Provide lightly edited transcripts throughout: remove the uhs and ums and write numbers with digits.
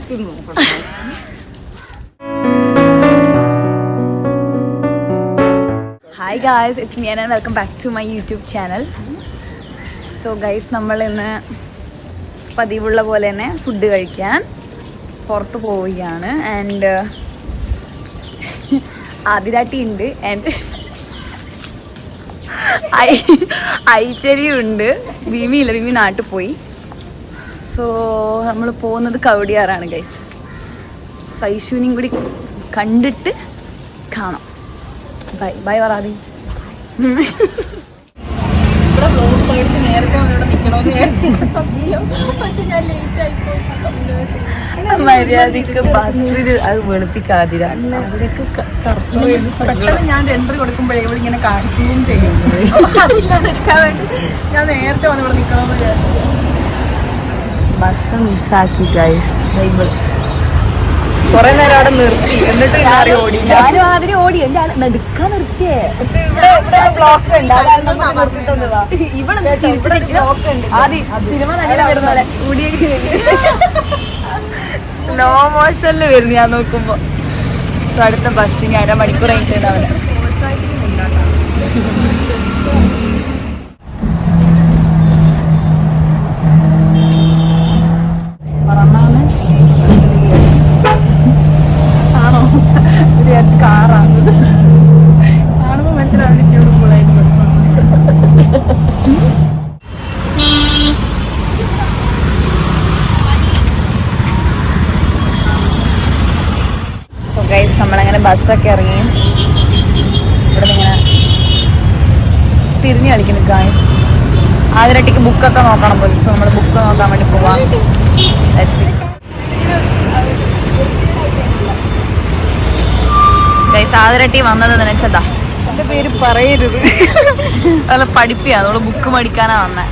Hi guys, it's me and welcome back to my YouTube channel. So guys, നമ്മൾ ഇന്ന് പതിവുള്ള പോലെ തന്നെ food കഴിക്കാൻ പുറത്ത് പോവുകയാണ്. ആൻഡ് ആതിരാട്ടി ഉണ്ട് ആൻഡ് ഐശ്വര്യമുണ്ട്. വിമിയില്ല, വിമി നാട്ടിൽ പോയി. സോ നമ്മൾ പോകുന്നത് കവടിയാറാണ് ഗൈസ്. ഐശ്വര്യയും കൂടി കണ്ടിട്ട് കാണാം. ബൈ ബൈ വറാതി. ഇവിടെ ബ്ലോഗ് മേടിച്ച് നേരത്തെ ഇവിടെ നിൽക്കണമെന്ന് വിചാരിച്ചു. മര്യാദക്ക് ബസ്സിൽ അത് വെളുപ്പിക്കാതിര. പെട്ടെന്ന് ഞാൻ എൻട്രി കൊടുക്കുമ്പോഴേ ഇവിടെ ഇങ്ങനെ സൂം ചെയ്യുന്നത് അതില്ലാതിരിക്കാൻ വേണ്ടി ഞാൻ നേരത്തെ വന്ന് ഇവിടെ നിൽക്കണമെന്ന് വിചാരിച്ചു. ബസ് മിസ്സാക്കി ഗൈസ്. കുറെ നേരം അവിടെ നിർത്തി, എന്നിട്ട് ഞാനും ആദ്യം ഓടി. എന്റെ ആള് നടുക്കാൻ നിർത്തിയേ. സിനിമ നല്ല വരുന്ന പോലെ സ്ലോ മോഷനിൽ വരുന്നു ഞാൻ നോക്കുമ്പോ. അടുത്ത ബസ്സിന് 1.5 മണിക്കൂർ ആയിട്ടുണ്ടാവില്ല. ആണോ വിചാരിച്ച് കാറാണ്. കാണുമ്പോ മനസ്സിലാവില്ല. സോ ഗൈസ്, നമ്മളങ്ങനെ ബസ്സൊക്കെ ഇറങ്ങി ഇവിടെ ഇങ്ങനെ തിരിഞ്ഞു കളിക്കുന്നു ഗൈസ്. ആദ്യമായിട്ടേക്ക് ബുക്കൊക്കെ നോക്കണം പോലും. സോ നമ്മൾ ബുക്ക് നോക്കാൻ വേണ്ടി പോവാം. സാധരട്ടി വന്നത് നനച്ചതാ. എന്റെ പേര് പറയരുത്. അല്ല, പഠിപ്പിയാ. നമ്മള് ബുക്ക് മേടിക്കാനാ വന്നേ.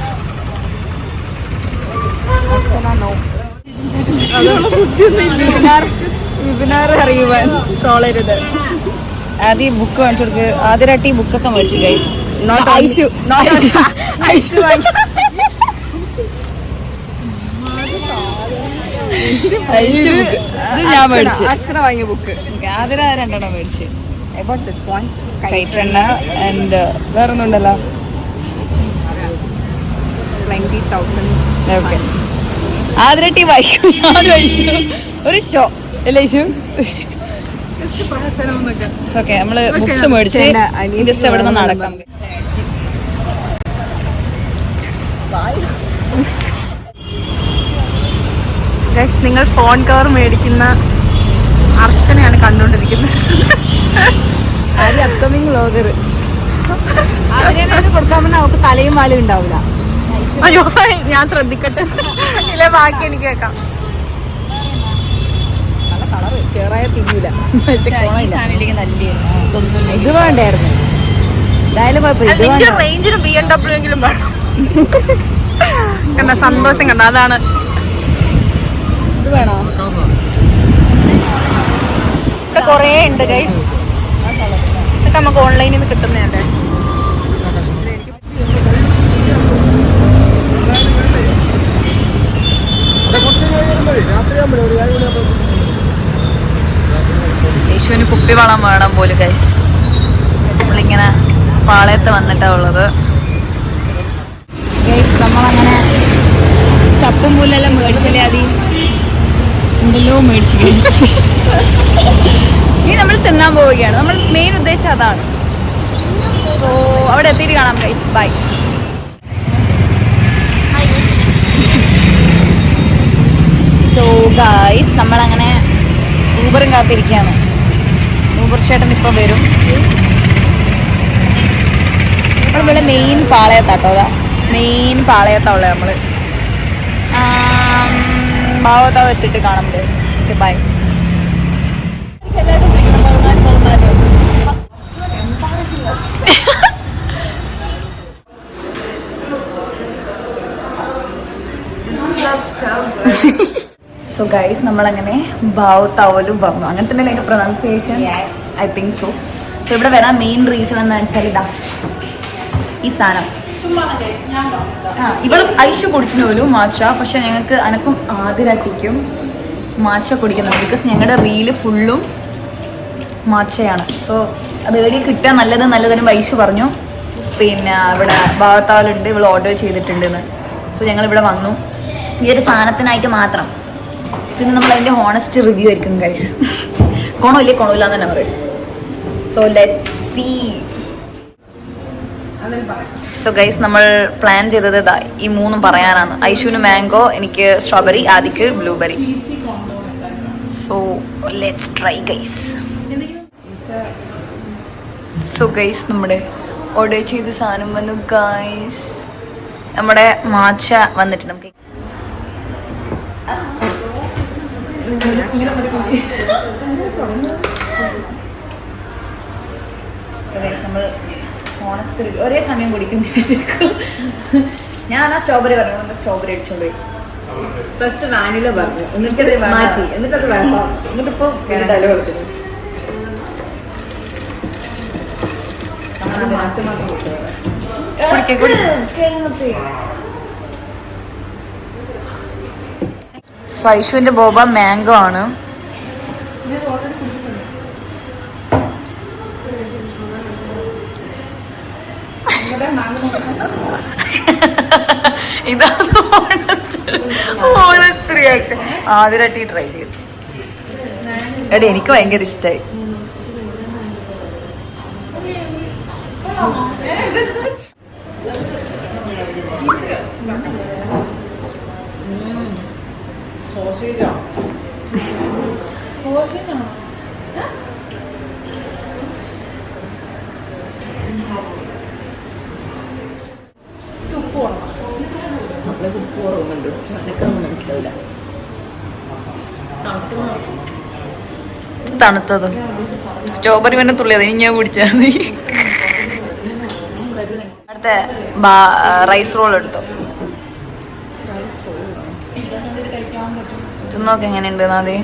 അറിയുവാൻ ട്രോളരുത്. ആദ്യം ബുക്ക് മേടിച്ചു കൊടുക്ക്. ആദ്യമായിട്ട് ഈ ബുക്കൊക്കെ മേടിച്ചു ഗൈസ്. ഐഷു ബുക്ക് ഞാൻ മേടിച്ചു. അച്ഛനെ വാങ്ങിയ ബുക്ക് ആതിര 2 മേടിച്ച്. കൈട്ടെണ്ണ ആൻഡ് വേറൊന്നുണ്ടല്ലോ. 20,000. ആതിരട്ടി വായിക്കും. ഞാൻ വായിച്ചു. ഒരു ഷോ അല്ലേ ഇഷു? ഓക്കെ, നമ്മള് ബുക്സ് മേടിച്ച് ജസ്റ്റ് അവിടെ നിന്ന് നടക്കാം. നിങ്ങൾ ഫോൺ കവർ മേടിക്കുന്ന അർച്ചനയാണ് കണ്ടുകൊണ്ടിരിക്കുന്നത്. Upcoming vlogger. അതിനെ കൊടുക്കാൻ പറഞ്ഞാൽ അവർക്ക് തലയും വാലും ഉണ്ടാവില്ല. അയ്യോ, ഞാൻ ശ്രദ്ധിക്കട്ടെ. ഇല്ല, ബാക്കി എനിക്ക് കേൾക്കാം. നല്ല കളറ് ചേറായ തിന്നൂല. ഇത് വേണ്ടായിരുന്നു. എന്തായാലും കുഴപ്പമില്ല. റേഞ്ചിന് BMW എങ്കിലും വേണം. കണ്ട സന്തോഷം കണ്ട, അതാണ്. ഇത് വേണോ? ഇവിടെ കുറേ ഉണ്ട് ഗൈസ്. ഇതൊക്കെ നമുക്ക് ഓൺലൈനിൽ നിന്ന് കിട്ടുന്നതല്ലേ. യേശുവിന് കുപ്പിവെള്ളം വേണം പോലും ഗൈസ്. നമ്മളിങ്ങനെ പാളയത്ത് വന്നിട്ടാ ഉള്ളത് ഗൈസ്. നമ്മളങ്ങനെ ചപ്പും പുല്ലെല്ലാം മേടിച്ചല്ലേ അതി ഉണ്ടല്ലോ മേടിച്ചു ഗൈസ്. ഇനി നമ്മൾ തിന്നാൻ പോവുകയാണ്. നമ്മൾ മെയിൻ ഉദ്ദേശം അതാണ്. സോ അവിടെ എത്തിയിട്ട് കാണാം ഗൈസ്. ബൈ. സോ ഗൈസ്, നമ്മളങ്ങനെ ഊബറും കാത്തിരിക്കുകയാണ്. ഊബർ ചേട്ടൻ ഇപ്പം വരും. നമ്മളിവിടെ മെയിൻ പാളയത്താട്ടോ. അതാ മെയിൻ പാളയത്താവുള്ളത്. നമ്മള് ഭാവത്താവ് എത്തിയിട്ട് കാണാം guys. Okay, bye. So guys, നമ്മളങ്ങനെ ഭാവത്താവലും പറഞ്ഞു. അങ്ങനെ തന്നെ അതിന്റെ pronunciation. I think so. So ഇവിടെ വരാൻ മെയിൻ റീസൺ എന്താ വെച്ചാൽ ഇതാ ഈ സാധനം. ഇവള് ഐഷു കുടിച്ചിന് പോലും മാച്ച. പക്ഷെ ഞങ്ങൾക്ക് അനക്കും ആതിരാട്ടിക്കും മാച്ച കുടിക്കുന്നത്. ബിക്കോസ് ഞങ്ങളുടെ റീല് ഫുള്ളും മാച്ചയാണ്. സോ അത് എവിടെ കിട്ടാൻ നല്ലതെന്ന് വൈശു പറഞ്ഞു. പിന്നെ ഇവിടെ ഭാഗത്താളുണ്ട്, ഇവൾ ഓർഡർ ചെയ്തിട്ടുണ്ടെന്ന്. സോ ഞങ്ങളിവിടെ വന്നു ഈ ഒരു സാധനത്തിനായിട്ട് മാത്രം. പിന്നെ നമ്മൾ അതിൻ്റെ ഹോണസ്റ്റ് റിവ്യൂ ആയിരിക്കും ഗൈസ്. കൊണമില്ലേ കൊണമില്ല എന്ന് തന്നെ പറയും. So let's see. So guys നമ്മൾ പ്ലാൻ ചെയ്തത് ഇതാ ഈ 3 പറയാനാണ്. ഐഷുവിന് മാംഗോ, എനിക്ക് സ്ട്രോബെറി, ആദിക്ക് blueberry. So let's try guys. So guys നമ്മുടെ ഓർഡർ ചെയ്ത സാധനം വന്നു ഗൈസ്. നമ്മുടെ മാച്ച വന്നിട്ടുണ്ട്. നമുക്ക് നമ്മൾ ഹോണസ്റ്റ് ഒരേ സമയം കുടിക്കുന്നു. ഞാൻ ആ സ്ട്രോബെറി പറഞ്ഞു, നമ്മൾ സ്ട്രോബെറി അടിച്ചോണ്ട് പോയി. ഫസ്റ്റ് വാനില പറഞ്ഞു, എന്നിട്ടത് മാറ്റി, എന്നിട്ടത് വേണ്ട, എന്നിട്ടിപ്പോ തല കൊടുത്തു. ഐഷുവിന്റെ ബോബ മാംഗോ ആണ്. ഇതാണ് റിയാക്ഷൻ. ആദ്യമായിട്ട് ട്രൈ ചെയ്തു. എടി എനിക്ക് ഭയങ്കര ഇഷ്ടമായി. മനസ്സിലാവില്ല. തണുത്തത് സ്ട്രോബെറി പിന്നെ തുള്ളിയത് ഇനി ഞാൻ കുടിച്ചാൽ മതി. അടുത്ത റൈസ് റോൾ എടുത്തോ. തിന്നോക്കെ എങ്ങനെയുണ്ട് നാദി?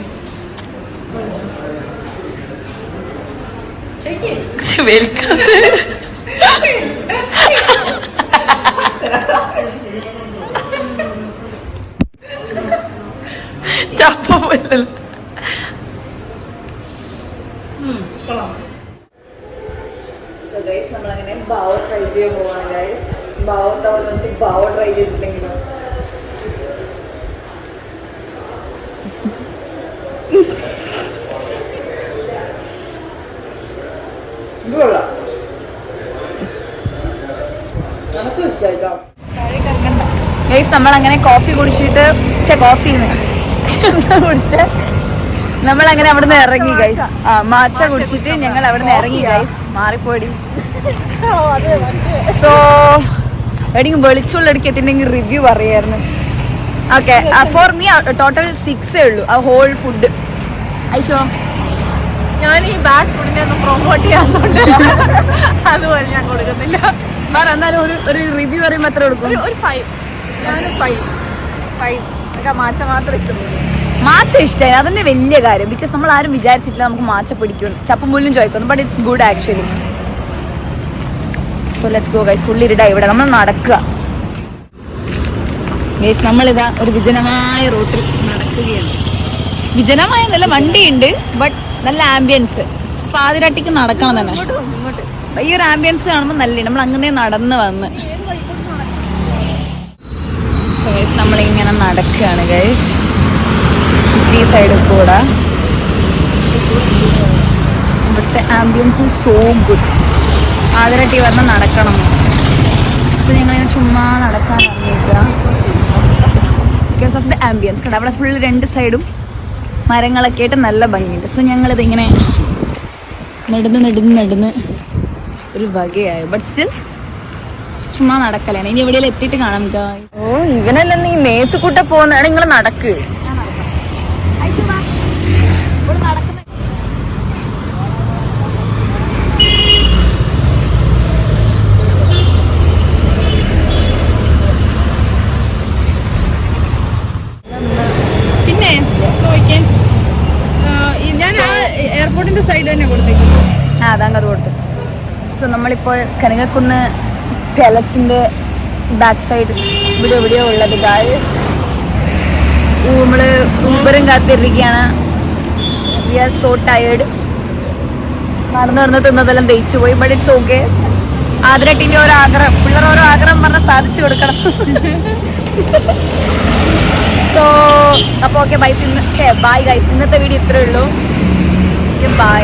ചപ്പല്ല. നമ്മളങ്ങനെ ബാവ ട്രൈ ചെയ്യാൻ പോവാണ് ഗൈസ്. ബാവ ട്രൈ ചെയ്തിട്ടില്ലെങ്കിലോ ഗൈസ്. നമ്മളങ്ങനെ കോഫി കുടിച്ചിട്ട് കോഫി കുടിച്ച നമ്മളങ്ങനെ അവിടെ നിന്ന് ഇറങ്ങി ഗൈസ്. മാച്ച കുടിച്ചിട്ട് ഞങ്ങൾ അവിടെ നിന്ന് ഇറങ്ങി ഗൈസ്. മാറിപ്പോടി. സോ എവിടെയെങ്കിലും വെളിച്ചുള്ള ഇടയ്ക്ക് എത്തിണ്ടെങ്കിൽ റിവ്യൂ പറയായിരുന്നു. ഓക്കെ, ഫോർ മീ ടോട്ടൽ 6 ഉള്ളൂ ആ ഹോൾ ഫുഡ്. ഐശോ ഞാൻ ഈ ബാഡ് ഫുഡിനെ ഒന്ന് പ്രൊമോട്ട് ചെയ്യാറുണ്ട്, അതുപോലെ ഞാൻ കൊടുക്കുന്നില്ല. വേറെ എന്നാലും ഒരു റിവ്യൂ പറയുമ്പോൾ എത്ര കൊടുക്കും? ഒരു 5. ഞാൻ 5. മാച്ച മാത്രം ഇഷ്ടപ്പെടുന്നു. മാച്ച ഇഷ്ടമായി, അതിന്റെ വലിയ കാര്യം. ബിക്കോസ് നമ്മൾ ആരും വിചാരിച്ചിട്ടില്ല നമുക്ക് മാച്ച പിടിക്കും. ചപ്പുമുല്ലും ചോദിക്കുന്നു, but it's good actually. So let's go guys. Fully ഇരിടാ ഇവിടെ നമ്മൾ നടക്കുക ഗൈസ്. നമ്മളിതാ ഒരു വിജനമായ റൂട്ടിൽ നടക്കുകയാണ്. വിജനമായ നല്ല വണ്ടിയുണ്ട്, ബട്ട് നല്ല ആംബിയൻസ്. പാതിരാട്ടിക്ക് നടക്കണം തന്നെ. ഈ ഒരു ആംബിയൻസ് കാണുമ്പോൾ നല്ല നമ്മൾ അങ്ങനെ നടന്ന് വന്ന്. സോ ഗൈസ് നമ്മളിങ്ങനെ നടക്കുകയാണ് ഗൈസ്. ഈ സൈഡിൽ കൂടെ ഇവിടുത്തെ ആംബിയൻസ് സോ ഗുഡ്. ആതിരട്ടി വന്ന് നടക്കണം. സോ ഞങ്ങളിങ്ങനെ ചുമ്മാ നടക്കാൻ ഇറങ്ങിയേക്കുക ബിക്കോസ് ഓഫ് ദ ആംബിയൻസ്. കണ്ട അവിടെ ഫുൾ 2 സൈഡും മരങ്ങളൊക്കെ ആയിട്ട് നല്ല ഭംഗിയുണ്ട്. സോ ഞങ്ങളിതിങ്ങനെ നടന്ന് ഒരു വകയായി. ബട്ട് സ്റ്റിൽ ചുമ്മാ നടക്കലാണ്. ഇനി എവിടെയെങ്കിലും എത്തിയിട്ട് കാണാം. ഓ ഇവനല്ല നീ മേത്തുകൂട്ട പോകുന്നതാണ്. നിങ്ങൾ നടക്ക്. പിന്നെ ഞാൻ എയർപോർട്ടിന്റെ സൈഡ് തന്നെ കൊടുത്തേക്കും. അതങ്ങത് കൊടുത്തു. സോ നമ്മളിപ്പോൾ കനകക്കുന്ന് പാലസിന്റെ ബാക്ക് സൈഡ് ഇവിടെ എവിടെയോ ഉള്ളത് ഗായ്സ്. നമ്മള് ഊബറും കാത്തിരിക്കുകയാണ്. We are so tired. നടന്ന് തിന്നതെല്ലാം ദഹിച്ചു പോയി. But it's okay. ആദ്രട്ടിന്റെ ഓരോ ആഗ്രഹം, പിള്ളേർ ഓരോ ആഗ്രഹം പറഞ്ഞാൽ സാധിച്ചു കൊടുക്കണം. സോ അപ്പോൾ ഓക്കെ ബൈ ഗൈസ്, ഇന്നത്തെ വീഡിയോ ഇത്രയേ ഉള്ളൂ. ബൈ.